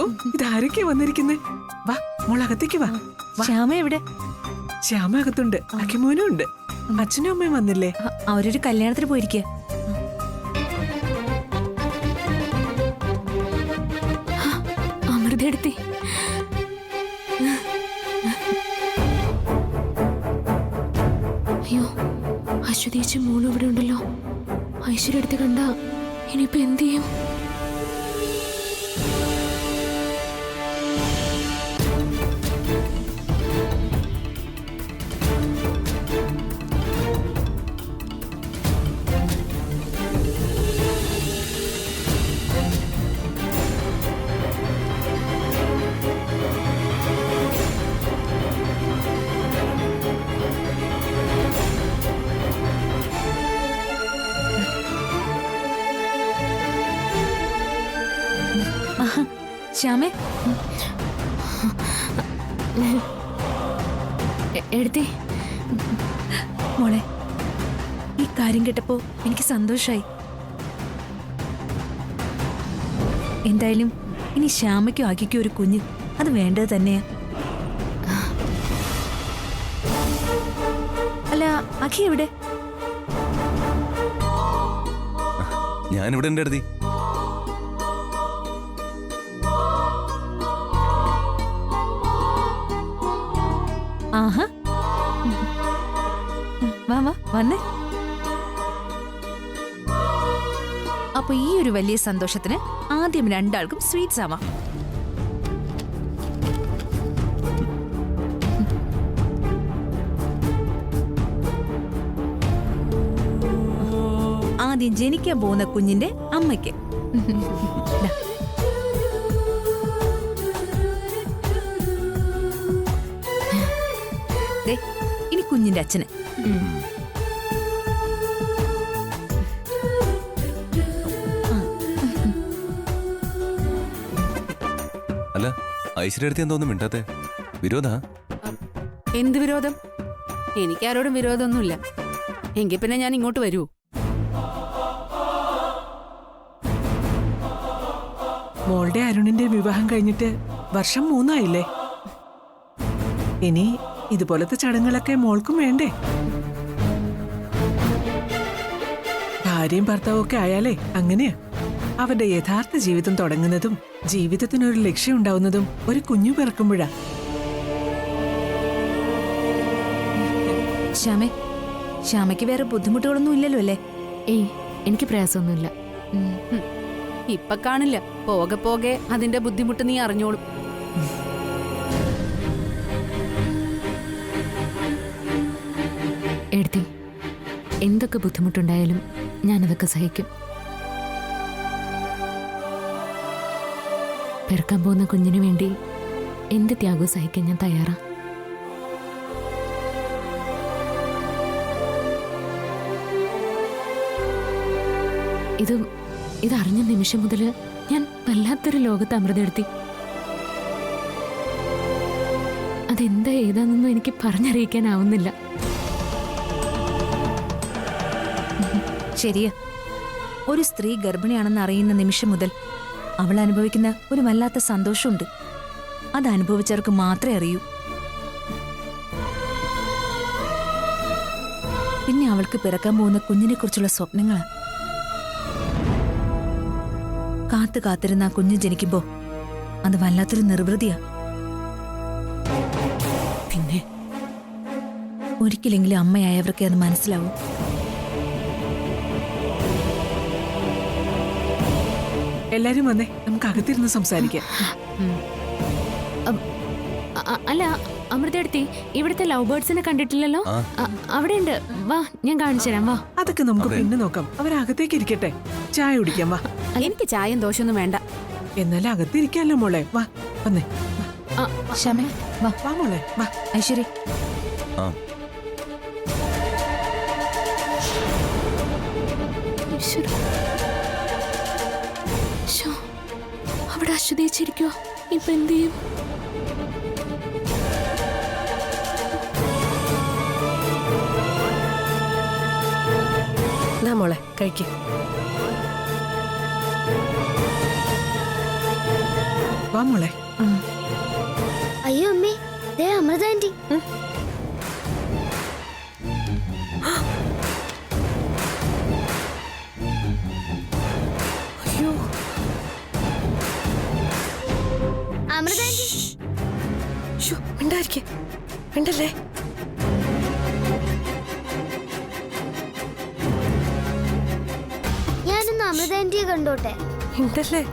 അയ്യോ ഇതാരൊക്കെയാ വന്നിരിക്കുന്നേ? വാ മോൾ അകത്തേക്ക് വാ. ശ്യാമ എവിടെ? ശ്യാമ അകത്തുണ്ട്, അക്കിമോനും ഉണ്ട്. അച്ഛനും അമ്മയും വന്നില്ലേ? അവരൊരു കല്യാണത്തിന് പോയിരിക്കുക. അമൃതയെടുത്തി അയ്യോ അശ്വതീച്ചി മോളും ഇവിടെ ഉണ്ടല്ലോ. ഐശ്വര്യ എടുത്ത് കണ്ട ഇനിയിപ്പോ എന്ത് ചെയ്യും? ശ്യാമേ, എടുത്തി മോളെ, ഈ കാര്യം കേട്ടപ്പോ എനിക്ക് സന്തോഷായി. എന്തായാലും ഇനി ശ്യാമയ്ക്കും ആക്കിക്കും ഒരു കുഞ്ഞ് അത് വേണ്ടത് തന്നെയാ. അല്ല, അഖി എവിടെ? ഞാനിവിടെ ഉണ്ട് എടുത്തി. ആഹാ, വാ വാ വന്നേ. അപ്പൊ ഈ ഒരു വലിയ സന്തോഷത്തിന് ആദ്യം രണ്ടാൾക്കും സ്വീറ്റ്സ് ആവാം. ആദ്യം ജനിക്കാൻ പോകുന്ന കുഞ്ഞിന്റെ അമ്മയ്ക്ക്. ദാ. ദേ, ഇനി കുഞ്ഞിന്റെ അച്ഛന്. അല്ല, ഐശ്വര്യ എടുത്തി എന്തോന്നും മിണ്ടാത്തെ? വിരോധാ? എന്ത് വിരോധം? എനിക്കാരോടും വിരോധമൊന്നുമില്ല. എങ്കിൽ പിന്നെ ഞാൻ ഇങ്ങോട്ട് വരൂ. മോളുടെ അരുണിന്റെ വിവാഹം കഴിഞ്ഞിട്ട് വർഷം 3 ആയില്ലേ? ഇനി ഇതുപോലത്തെ ചടങ്ങുകളൊക്കെ മോൾക്കും വേണ്ടേ? ഭാര്യയും ഭർത്താവും ഒക്കെ ആയാലേ അങ്ങനെയാ. അവരുടെ യഥാർത്ഥ ജീവിതം തുടങ്ങുന്നതും ജീവിതത്തിനൊരു ലക്ഷ്യം ഉണ്ടാവുന്നതും ഒരു കുഞ്ഞു പിറക്കുമ്പോഴാ. ശ്യാമേ, ശ്യാമയ്ക്ക് വേറെ ബുദ്ധിമുട്ടുകളൊന്നും ഇല്ലല്ലോ അല്ലേ? ഏയ്, എനിക്ക് പ്രയാസമൊന്നുമില്ല. ഇപ്പൊ കാണില്ല, പോകെ പോകെ അതിന്റെ ബുദ്ധിമുട്ട് നീ അറിഞ്ഞോളും. എടുത്തി, എന്തൊക്കെ ബുദ്ധിമുട്ടുണ്ടായാലും ഞാനതൊക്കെ സഹിക്കും. പിറക്കാൻ പോകുന്ന കുഞ്ഞിനു വേണ്ടി എന്ത് ത്യാഗവും സഹിക്കാൻ ഞാൻ തയ്യാറാ. ഇതറിഞ്ഞ നിമിഷം മുതൽ ഞാൻ വല്ലാത്തൊരു ലോകത്ത് അമൃതയെടുത്തി. അതെന്താ ഏതാണെന്നൊന്നും എനിക്ക് പറഞ്ഞറിയിക്കാനാവുന്നില്ല. ശരിയാ, ഒരു സ്ത്രീ ഗർഭിണിയാണെന്ന് അറിയുന്ന നിമിഷം മുതൽ അവൾ അനുഭവിക്കുന്ന ഒരു വല്ലാത്ത സന്തോഷമുണ്ട്. അത് അനുഭവിച്ചവർക്ക് മാത്രമേ അറിയൂ. പിന്നെ അവൾക്ക് പിറക്കാൻ പോകുന്ന കുഞ്ഞിനെ കുറിച്ചുള്ള സ്വപ്നങ്ങളാ. കാത്തിരുന്ന ആ കുഞ്ഞ് ജനിക്കുമ്പോ അത് വല്ലാത്തൊരു നിർവൃതിയാ. പിന്നെ ഒരിക്കലെങ്കിലും അമ്മയായവർക്ക് അത് മനസ്സിലാവും. എല്ലാരും വന്നേ, നമുക്ക് അകത്തിരുന്ന് സംസാരിക്കാം. അല്ല അമൃതയെടുത്തി, ഇവിടുത്തെ ലവ് ബേർഡ്സിനെ കണ്ടിട്ടില്ലല്ലോ? അവിടെയുണ്ട്, വാ ഞാൻ കാണിച്ചു തരാം. വാ. അതൊക്കെ നമുക്ക് പിന്നെ നോക്കാം. അവരകത്തേക്ക് ഇരിക്കട്ടെ, ചായ കുടിക്കാം. വാ. എനിക്ക് ചായയും ദോശയൊന്നും വേണ്ട. എന്നാലും അകത്തിരിക്കാല്ലോ മോളെ. വാ വന്നേ. ശ്യാമേ, വാ വാ മോളെ വാ. ഐശ്വര്യ, അവിടെ അശ്വതീച്ചിരിക്കോ? ഇപ്പൊ എന്ത് ചെയ്യും? മോളെ കഴിക്കും. വാ വാ മോളെ. അയ്യോ അമ്മേ, ദേ അമൃത ആന്റി. അയ്യോ, അമൃത ആന്റി. മിണ്ടായിരിക്കേ, മിണ്ടല്ലേ. ഞാനൊന്ന് അമൃത ആന്റിയെ കണ്ടോട്ടെ. മിണ്ടല്ലേ.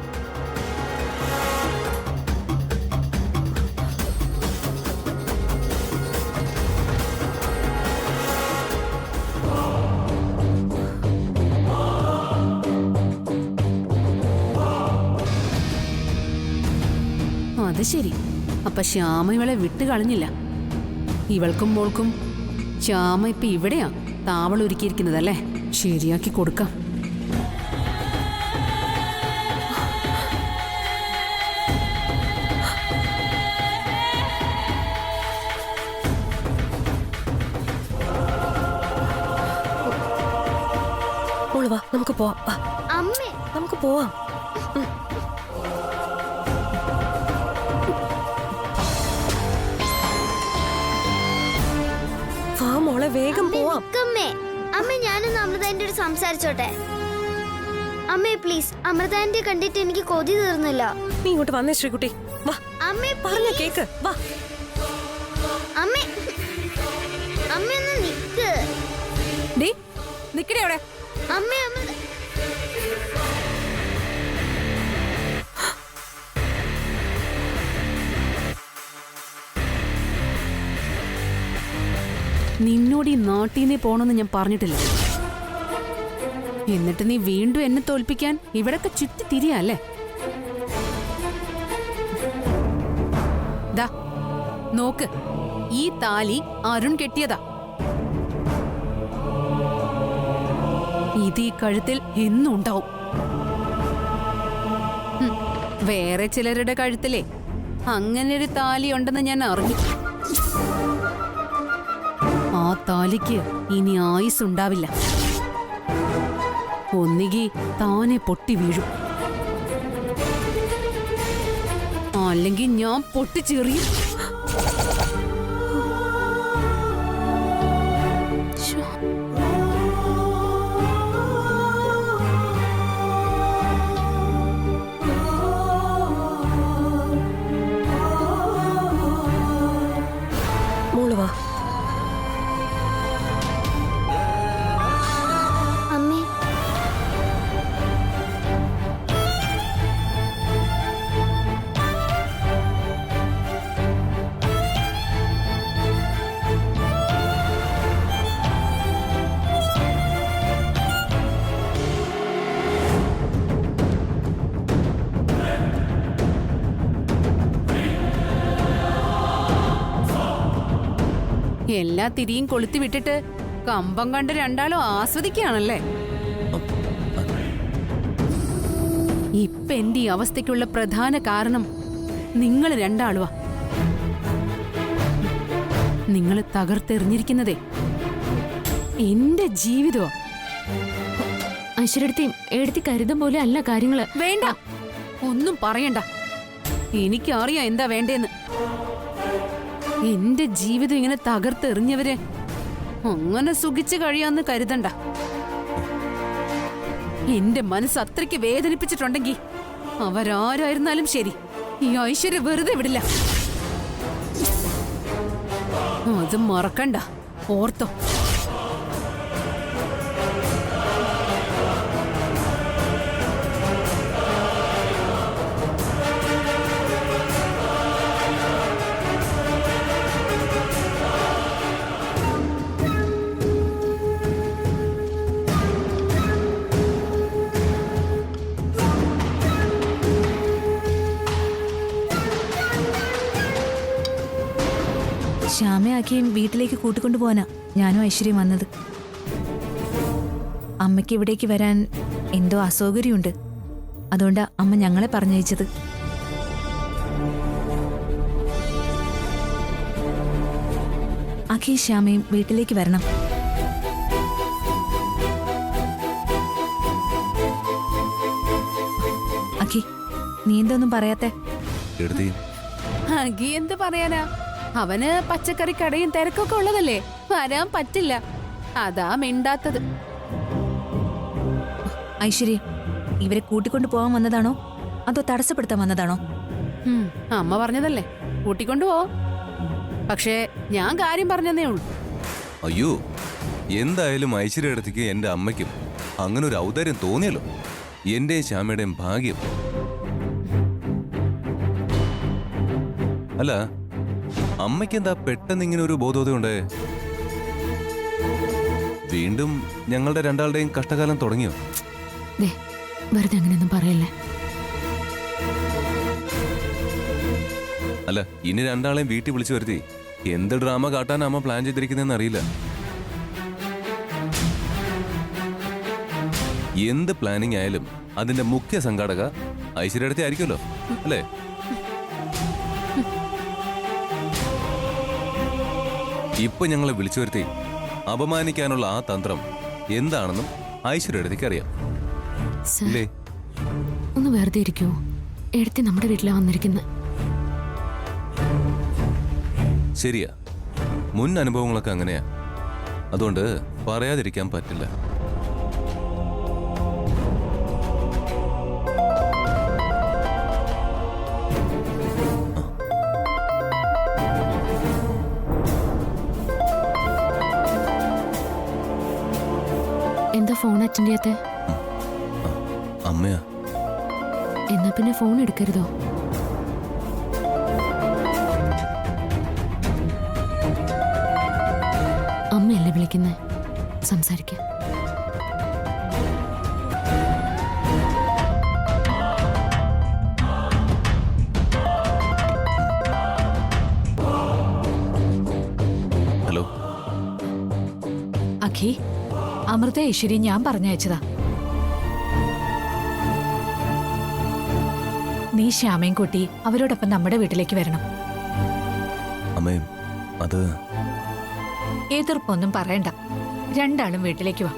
അത് ശരി. അപ്പൊ ശ്യാമ ഇവളെ വിട്ടു കളഞ്ഞില്ല. ഇവൾക്കും മോൾക്കും ശ്യാമ ഇപ്പൊ ഇവിടെയാ താവളം ഒരുക്കിയിരിക്കുന്നതല്ലേ? ശരിയാക്കി കൊടുക്കാം. മോള് വാ, നമുക്ക് പോവാം. വാ, അമ്മേ, നമുക്ക് പോവാം. വാ മോളെ, വേഗം പോവാം. നിക്കമ്മേ. അമ്മേ, ഞാനൊന്ന് അമൃത ആന്റിയോട് സംസാരിച്ചോട്ടെ. അമ്മേ പ്ലീസ്, അമൃത ആന്റിയെ കണ്ടിട്ട് എനിക്ക് കൊതി തീർന്നില്ല. നീ ഇങ്ങോട്ട് വന്നേ ശ്രീകുട്ടി. വാ, അമ്മേ പറഞ്ഞ please. കേക്ക്. വാ. അമ്മേ, അമ്മേ ഒന്ന് നിക്ക്. നിക്കടേ അവിടെ. അമ്മേ, അമൃത. നിന്നോട് ഈ നാട്ടിൽ നിന്ന് പോണെന്ന് ഞാൻ പറഞ്ഞിട്ടില്ല. എന്നിട്ട് നീ വീണ്ടും എന്നെ തോൽപ്പിക്കാൻ ഇവിടൊക്കെ ചുറ്റി തിരിയല്ലേ? ദാ നോക്ക്, ഈ താലി അരുൺ കെട്ടിയതാ. ഇത് ഈ കഴുത്തിൽ എന്നും ഉണ്ടാവും. വേറെ ചിലരുടെ കഴുത്തിലേ അങ്ങനെ ഒരു താലി ഉണ്ടെന്ന് ഞാൻ അറിഞ്ഞു. ആ താലിക്ക് ഇനി ആയുസ് ഉണ്ടാവില്ല. ഒന്നുകി താനെ പൊട്ടി വീഴും, അല്ലെങ്കിൽ ഞാൻ പൊട്ടിച്ചെറിയും. മോള് വാ. അമ്മേ, എല്ലാ തിരിയും കൊളുത്തി വിട്ടിട്ട് കമ്പം കണ്ട് രണ്ടാളും ആസ്വദിക്കുകയാണല്ലേ? ഇപ്പൊ എന്റെ ഈ അവസ്ഥയ്ക്കുള്ള പ്രധാന കാരണം നിങ്ങൾ രണ്ടാളുവാ. നിങ്ങൾ തകർത്തെറിഞ്ഞിരിക്കുന്നതേ എന്റെ ജീവിതമാ. ഐശ്വര്യടുത്തി എടുത്തി കരുതും പോലെ അല്ല കാര്യങ്ങള്. വേണ്ട, ഒന്നും പറയണ്ട. എനിക്കറിയാം എന്താ വേണ്ടേന്ന്. എന്റെ ജീവിതം ഇങ്ങനെ തകർത്തെറിഞ്ഞവരെ അങ്ങനെ സുഖിച്ചു കഴിയാന്ന് കരുതണ്ട. എന്റെ മനസ്സ് അത്രയ്ക്ക് വേദനിപ്പിച്ചിട്ടുണ്ടെങ്കിൽ അവരാരായിരുന്നാലും ശരി, ഈ ഐശ്വര്യ വെറുതെ വിടില്ല. അത് മറക്കണ്ട, ഓർത്തോ. ശ്യാമയാക്കിയും വീട്ടിലേക്ക് കൂട്ടിക്കൊണ്ടു പോവാനാ ഞാനും ഐശ്വര്യം വന്നത്. അമ്മയ്ക്ക് ഇവിടേക്ക് വരാൻ എന്തോ അസൗകര്യമുണ്ട്. അതുകൊണ്ടാ അമ്മ ഞങ്ങളെ പറഞ്ഞയച്ചത്. അഖി ശ്യാമയും വീട്ടിലേക്ക് വരണം. അഖി, നീ എന്തൊന്നും പറയാത്തെ? എടുത്തി അഖി എന്ത് പറയാനാ, അവന് പച്ചക്കറി കടയും തിരക്കൊക്കെ ഉള്ളതല്ലേ, വരാൻ പറ്റില്ല. അതാ മിണ്ടാത്തത്. ഐശ്വര്യ, ഇവരെ കൂട്ടിക്കൊണ്ടു പോകാൻ വന്നതാണോ അതോ തടസ്സപ്പെടുത്താൻ വന്നതാണോ? അമ്മ പറഞ്ഞതല്ലേ, കൂട്ടിക്കൊണ്ടുപോ. പക്ഷേ ഞാൻ കാര്യം പറഞ്ഞതേ ഉള്ളൂ. അയ്യോ, എന്തായാലും ഐശ്വര്യ അടുത്തേക്ക് എന്റെ അമ്മയ്ക്കും അങ്ങനെ ഒരു ഔദാര്യം തോന്നിയല്ലോ. എന്റെയും ശ്യാമയുടെയും ഭാഗ്യം. അല്ല, അമ്മയ്ക്ക് എന്താ പെട്ടെന്ന് ഇങ്ങനെ ഒരു ബോധോദയുണ്ടേ? വീണ്ടും ഞങ്ങളുടെ രണ്ടാളുടെയും കഷ്ടകാലം തുടങ്ങിയോ? ദേ, വെറുതെ അങ്ങനെയൊന്നും പറയല്ലേ. അല്ല, ഇനി രണ്ടാളെയും വീട്ടിൽ വിളിച്ചു വരുത്തി എന്ത് ഡ്രാമ കാട്ടാൻ അമ്മ പ്ലാൻ ചെയ്തിരിക്കുന്നതെന്ന് അറിയില്ല. എന്ത് പ്ലാനിങ് ആയാലും അതിന്റെ മുഖ്യ സംഘാടക ഐശ്വര്യടുത്ത് ആയിരിക്കുമല്ലോ, അല്ലേ? ഇപ്പൊ ഞങ്ങളെ വിളിച്ചു വരുത്തി അപമാനിക്കാനുള്ള ആ തന്ത്രം എന്താണെന്നും ഐശ്വര്യടുത്തേക്ക് അറിയാം, സർ, ഇല്ലേ? ഒന്ന് വെറുതെ ഇരിക്കൂ. എടുത്തി നമ്മുടെ വീട്ടിലാ വന്നിരിക്കുന്നത്. ശരിയാ, മുൻ അനുഭവങ്ങളൊക്കെ അങ്ങനെയാ. അതുകൊണ്ട് പറയാതിരിക്കാൻ പറ്റില്ല. എന്താ ഫോൺ അറ്റൻഡ് ചെയ്യാത്തെ? അമ്മയാ. എന്നാ പിന്നെ ഫോൺ എടുക്കരുതോ? അമ്മയല്ലേ വിളിക്കുന്നേ, സംസാരിക്ക. ഹലോ. അഖി, അമൃത ഐശ്വര്യ ഞാൻ പറഞ്ഞയച്ചതാ. നീ ശ്യാമയും കൂട്ടി അവരോടൊപ്പം നമ്മുടെ വീട്ടിലേക്ക് വരണം. അമ്മയും അത് എതിർപ്പൊന്നും പറയണ്ട, രണ്ടാളും വീട്ടിലേക്ക് വാ.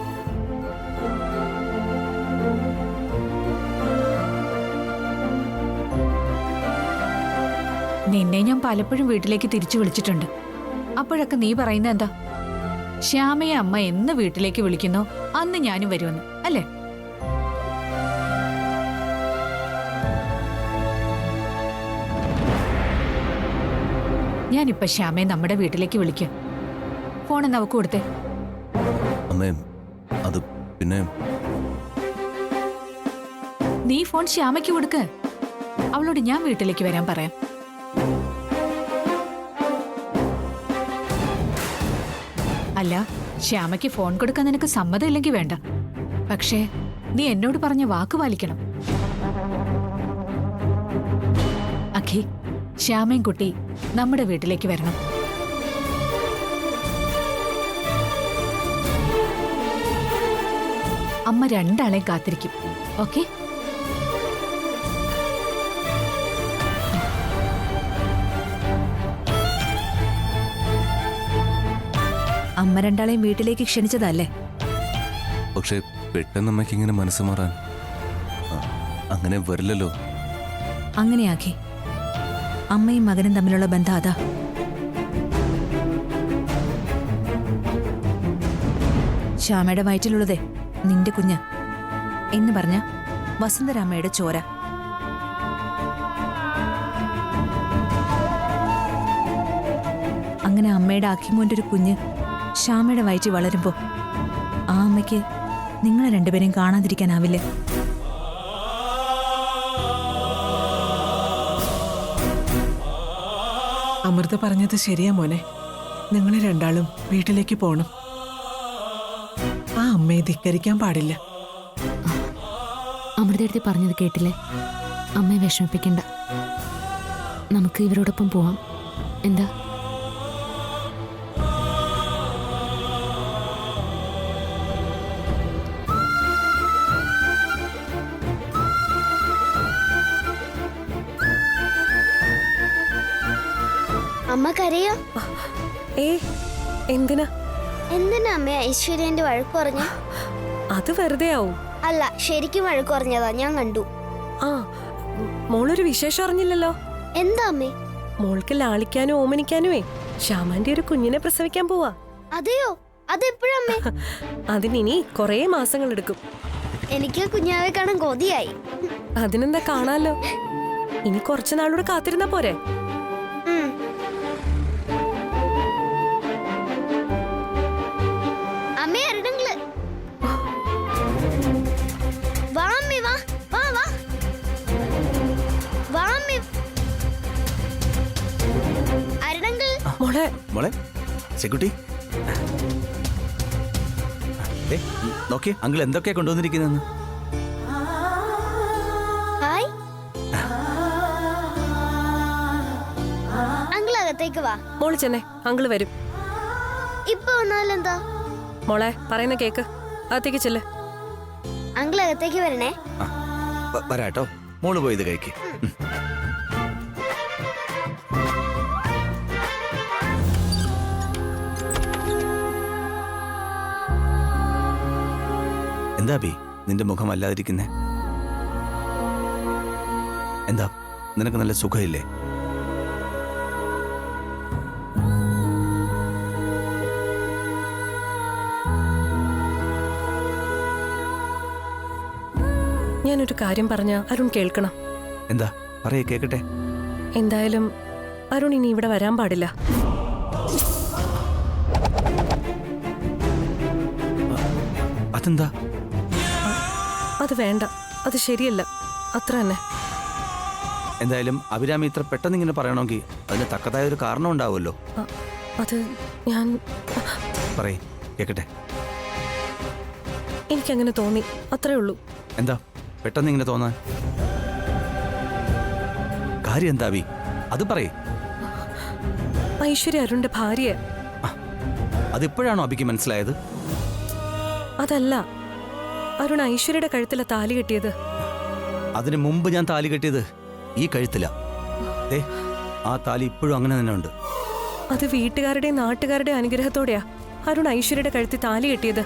നിന്നെ ഞാൻ പലപ്പോഴും വീട്ടിലേക്ക് തിരിച്ചു വിളിച്ചിട്ടുണ്ട്. അപ്പോഴൊക്കെ നീ പറയുന്നത് എന്താ? ശ്യാമയെ അമ്മ എന്ന് വീട്ടിലേക്ക് വിളിക്കുന്നോ അന്ന് ഞാനും വരുമെന്ന്, അല്ലേ? ഞാനിപ്പോ ശ്യാമയെ നമ്മുടെ വീട്ടിലേക്ക് വിളിക്കാം. ഫോണെന്ന് അവക്ക് കൊടുത്തേ. അമ്മയും അത് പിന്നെ നീ ഫോൺ ശ്യാമയ്ക്ക് കൊടുക്ക്. അവളോട് ഞാൻ വീട്ടിലേക്ക് വരാൻ പറയാം. അല്ല, ശ്യാമയ്ക്ക് ഫോൺ കൊടുക്കാൻ നിനക്ക് സമ്മതമില്ലെങ്കിൽ വേണ്ട. പക്ഷേ നീ എന്നോട് പറഞ്ഞ വാക്ക് പാലിക്കണം. അഖി, ശ്യാമയും കുട്ടി നമ്മുടെ വീട്ടിലേക്ക് വരണം. അമ്മ രണ്ടാളെയും കാത്തിരിക്കും. ഓക്കെ? അമ്മ രണ്ടാളെയും വീട്ടിലേക്ക് ക്ഷണിച്ചതല്ലേ? പക്ഷെ പെട്ടെന്ന് അമ്മയ്ക്ക് ഇങ്ങനെ മനസ്സ് മാറാൻ അങ്ങനെ വരില്ലല്ലോ. അങ്ങനെയാക്കി. അമ്മയും മകനും തമ്മിലുള്ള ബന്ധം അതാ. ശ്യാമയുടെ വയറ്റിലുള്ളതേ നിന്റെ കുഞ്ഞ് എന്ന് പറഞ്ഞ വസുന്ധരാമ്മയുടെ ചോര. അങ്ങനെ അമ്മയുടെ അഖിമോന്റെ ഒരു കുഞ്ഞ് ശ്യാമയുടെ വയറ്റിൽ വളരുമ്പോ ആ അമ്മയ്ക്ക് നിങ്ങളെ രണ്ടുപേരെയും കാണാതിരിക്കാനാവില്ലേ? അമൃത പറഞ്ഞത് ശരിയാ മോനെ. നിങ്ങൾ രണ്ടാളും വീട്ടിലേക്ക് പോണം. ആ അമ്മയെ ധിക്കരിക്കാൻ പാടില്ല. അമൃതയെടുത്ത് പറഞ്ഞത് കേട്ടില്ലേ? അമ്മയെ വിഷമിപ്പിക്കണ്ട. നമുക്ക് ഇവരോടൊപ്പം പോവാം. എന്താ? അമ്മ കരയോ? എന്തിനാ എന്തിനാ അമ്മ ഐശ്വര്യന്റെ വഴക്ക് പറഞ്ഞു? അത് വെറുതെ ആവും. അല്ല, ശരിക്കും വഴക്ക് പറഞ്ഞതാ, ഞാൻ കണ്ടു. ആ, മോളൊരു വിശേഷം അറിഞ്ഞില്ലല്ലോ. എന്താ അമ്മേ? മോൾക്ക് ലാളിക്കാനും ഓമനിക്കാനുമേ ശ്യാമാന്റെ ഒരു കുഞ്ഞിനെ പ്രസവിക്കാൻ പോവാ. അതെയോ? അതെപ്പോഴമ്മേ? അതിനി കുറേ മാസങ്ങൾ എടുക്കും. എനിക്ക് കുഞ്ഞാവെ കാണാൻ കൊതിയായി. അതിനെന്താ, കാണാലോ. ഇനി കുറച്ചു നാളൂടെ കാത്തിരുന്നാ പോരെ? ഉം. അമ്മേ, അരുണങ്ങള് വാ അമ്മേ, വാ വാ വാ വാ അമ്മേ. അരുണങ്ങൾ, മോളെ മോളെ സെക്കുട്ടി നോക്കിയേ, അങ്കിൾ എന്തൊക്കെയാ കൊണ്ടുവന്നിരിക്കുന്നെന്ന്. ഹായ്. അങ്കിൾ അകത്തേക്ക് വാ. മോള് ചെന്നേ, അങ്കിള് വരും. ഇപ്പൊ വന്നാലെന്താ? മോളെ പറയുന്ന കേക്ക്, അകത്തേക്ക് ചെല്ല്. അങ്കിൾ അകത്തേക്ക് വരണേ. വരാട്ടോ, മോള് പോയി ഇത് കഴിക്കേ. എന്താ ബി നിന്റെ മുഖം അല്ലാതിരിക്കുന്നേ? എന്താ, നിനക്ക് നല്ല സുഖമില്ലേ? ഞാനൊരു കാര്യം പറഞ്ഞ അരുൺ കേൾക്കണം. എന്താ പറയേ, കേക്കട്ടെ. എന്തായാലും അരുൺ ഇനി ഇവിടെ വരാൻ പാടില്ല. അതെന്താ? അത് വേണ്ട, അത് ശരിയല്ല, അത്ര തന്നെ. എന്തായാലും അഭിരാമി ഇത്ര പെട്ടെന്ന് ഇങ്ങനെ പറയണമെങ്കിൽ അതിന് തക്കതായ ഒരു കാരണം ഉണ്ടാവുമല്ലോ. അത് ഞാൻ പറയേ, കേക്കട്ടെ. എനിക്കങ്ങനെ തോന്നി, അത്രേ ഉള്ളൂ. എന്താ പെട്ടെന്ന് ഇങ്ങനെ തോന്നാൻ കാര്യം എന്താ ബി? അത് പറയേ. ഐശ്വര്യ അരുണിന്റെ ഭാര്യയെ. അതിപ്പോഴാണോ അബിക്ക് മനസ്സിലായത്? അതല്ല, അരുൺ ഐശ്വര്യയുടെ കഴുത്തിലെ താലി കെട്ടിയത്. അതിനു മുമ്പ് ഞാൻ താലി കെട്ടിയത് ഈ കഴുത്തില. ആ താലി ഇപ്പോഴും അങ്ങനെ തന്നെ ഉണ്ട്. അത് വീട്ടുകാരുടെയും നാട്ടുകാരുടെയും അനുഗ്രഹത്തോടെയാ അരുൺ ഐശ്വര്യയുടെ കഴുത്തിൽ താലി കെട്ടിയത്.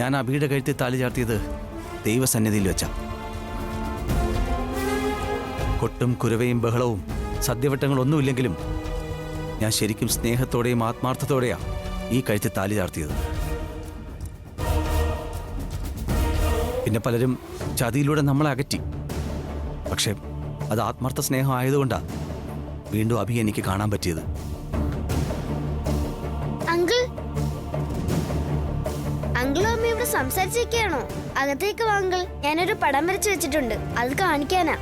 ഞാൻ അബിയുടെ കഴുത്തിൽ താലി ചാർത്തിയത് ദൈവസന്നിധിയിൽ വെച്ച. കൊട്ടും കുരവയും ബഹളവും സദ്യവട്ടങ്ങളൊന്നുമില്ലെങ്കിലും ഞാൻ ശരിക്കും സ്നേഹത്തോടെയും ആത്മാർത്ഥത്തോടെയാ ഈ കഴുത്തിൽ താലി ചാർത്തിയത്. പിന്നെ പലരും ചതിയിലൂടെ നമ്മളെ അകറ്റി. പക്ഷെ അത് ആത്മാർത്ഥ സ്നേഹം ആയതുകൊണ്ടാ വീണ്ടും അഭി എനിക്ക് കാണാൻ പറ്റിയത്. അങ്കിൾ, അങ്കിളും അമ്മ ഇവിടെ സംസാരിച്ചിരിക്കുകയാണോ? അകത്തേക്ക് വാ അങ്കിൾ. ഞാനൊരു പടം വരച്ചു വെച്ചിട്ടുണ്ട്, അത് കാണിക്കാനാ.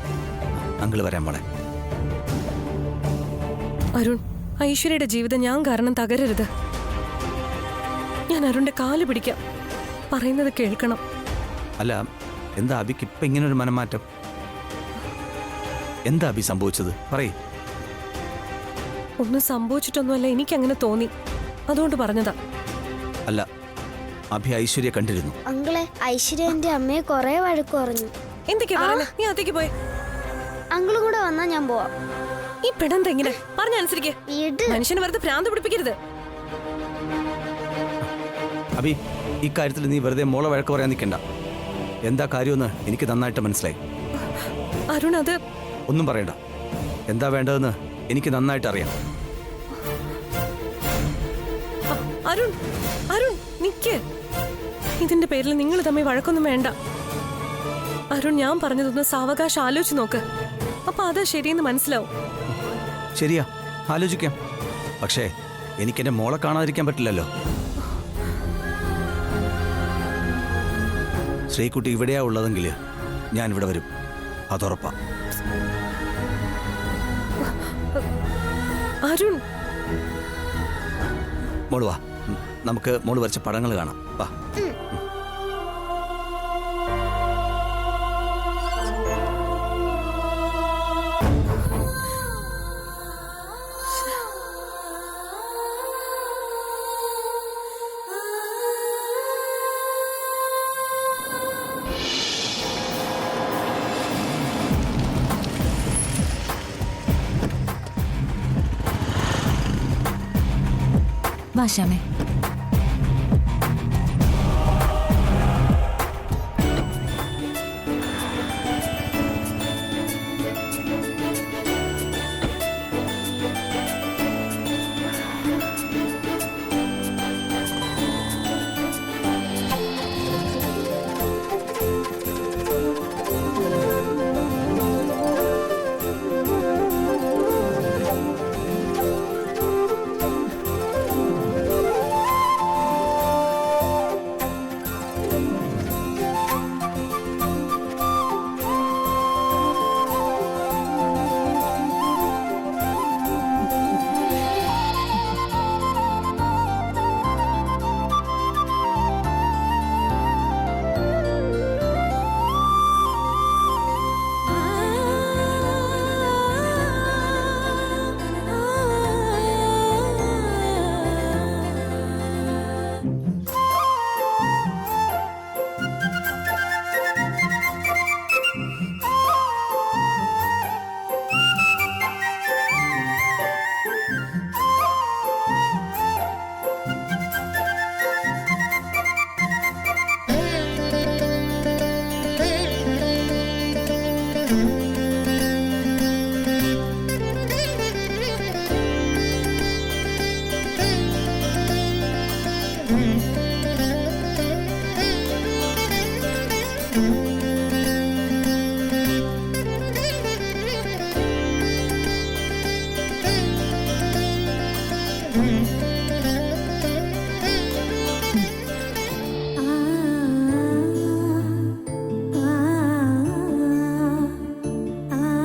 അങ്കിള് വരാൻ മോളെ. അരുൺ, ഐശ്വര്യയുടെ ജീവിതം ഞാൻ കാരണം തകരരുത്. ഞാൻ അരുണിന്റെ കാല് പിടിക്കാം, പറയുന്നത് കേൾക്കണം. അല്ല, എന്താ അബിക്ക് ഇപ്പൊ ഇങ്ങനൊരു മനംമാറ്റം? എന്താ അബി സംഭവിച്ചത്? പറയേ. ഒന്നും സംഭവിച്ചിട്ടൊന്നുമല്ല, എനിക്കങ്ങനെ തോന്നി, അതുകൊണ്ട് പറഞ്ഞതാ. അല്ല, അഭി ഐശ്വര്യ കണ്ടിരുന്നു. അങ്കിളെ, ഐശ്വര്യ എന്റെ അമ്മയെ കൊറേ വഴക്ക് പറഞ്ഞു. എന്തൊക്കെയാ പറയുന്നത്? നീ അതേക്ക് പോയെ. അങ്കിളും കൂടെ വന്നാ ഞാൻ പോവാം. ഈ പെടന്ത എങ്ങനെ പറഞ്ഞനുസരിക്കേ. വീട് മനുഷ്യന് വെറുതെ ഭ്രാന്ത് പിടിപ്പിക്കരുത്. അബി, ഇക്കാര്യത്തിൽ നീ വെറുതെ മോളെ വഴക്ക് പറയാൻ നിൽക്കണ്ട. എന്താ കാര്യമെന്ന് എനിക്ക് നന്നായിട്ട് മനസ്സിലായി. അരുൺ, അത് ഒന്നും പറയണ്ട. എന്താ വേണ്ടതെന്ന് എനിക്ക് നന്നായിട്ട് അറിയാം. അരുൺ, അരുൺ നിക്ക്. ഇതിന്റെ പേരിൽ നിങ്ങൾ തമ്മിൽ വഴക്കൊന്നും വേണ്ട. അരുൺ, ഞാൻ പറഞ്ഞതൊന്ന് സാവകാശം ആലോചിച്ച് നോക്ക്. അപ്പൊ അതാ ശരിയെന്ന് മനസ്സിലാവും. ശരിയാ, ആലോചിക്കാം. പക്ഷേ എനിക്കെന്റെ മോളെ കാണാതിരിക്കാൻ പറ്റില്ലല്ലോ. ശ്രീകുട്ടി ഇവിടെയാ ഉള്ളതെങ്കിൽ ഞാൻ ഇവിടെ വരും, അതുറപ്പാ. അരുൺ, മോള് വാ, നമുക്ക് മോള് വരച്ച പടങ്ങൾ കാണാം. വാ. വാ ശ്യാമേ.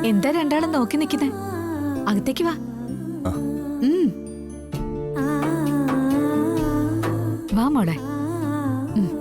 എന്താ രണ്ടാളും നോക്കി നിൽക്കുന്നേ? അകത്തേക്ക് വാ. ആ. ഉം. വാ മോളെ. ഉം.